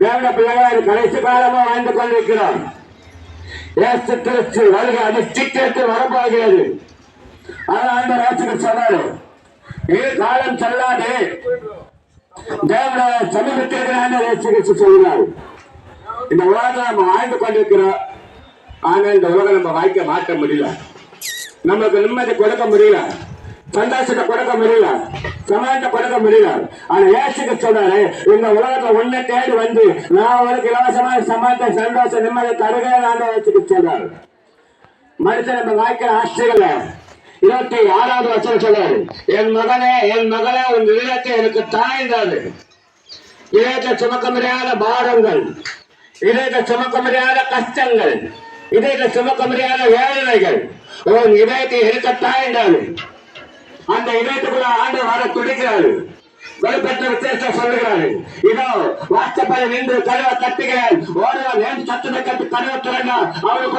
தேவன பிள்ளைகள் கடைசி காலமா வாழ்ந்து கொண்டிருக்கிறோம். இயேசு கிறிஸ்து வருகை அது சீக்கிரத்தில் வரப்போகிறது. அந்த ராஜ்யத்துக்கு சொன்னாரு, இது காலம் செல்லாது, தேவன சமீபத்திற்கு சொல்கிறார். இந்த உலகத்தில் நம்ம வாழ்ந்து கொண்டிருக்கிறோம். ஆனா இந்த உலகம் நம்ம வாழ்க்கை மாற்ற முடியல. நமக்கு நிம்மதி கொடுக்க முடியல, சந்தோஷத்தை கொடுக்க முடியல, சமாளத்தை கொடுக்க முடியல. ஆனா ஏசுக்கு சொல்றாரு, இந்த உலகத்துல ஒன்ன தேடி வந்து நான் உனக்கு இலவசமான சமாளத்தை சந்தோஷம் நிம்மதி தருகிறேன் ஏசுக்கு சொல்றாரு. மனுஷன் நம்ம வாழ்க்கையில ஆசைகள்ல 26வது வசனம் சொல்றாரு, என் மகனே உன் இதயத்தை எனக்கு தாய்ந்தாது. இதயத்தை சுமக்க முடியாத பாரங்கள், இதயத்தை சுமக்க முடியாத கஷ்டங்கள், இதயத்தை சுமக்க முடியாத வேதனைகள் உன் இதயத்தை எடுக்க தாய்ந்தாது. அந்த இதயத்துக்குள்ள ஆண்டு வர துடிக்கிறாரு. வெளிப்பட்ட விசேஷம் சொல்லுகிறாரு, இதோ வாட்ஸ்அப்பில் நின்று கதவை தட்டுகிறேன், ஓடுவான், ஏன் சத்தத்தை கட்டு கதவை திறங்க அவருக்கு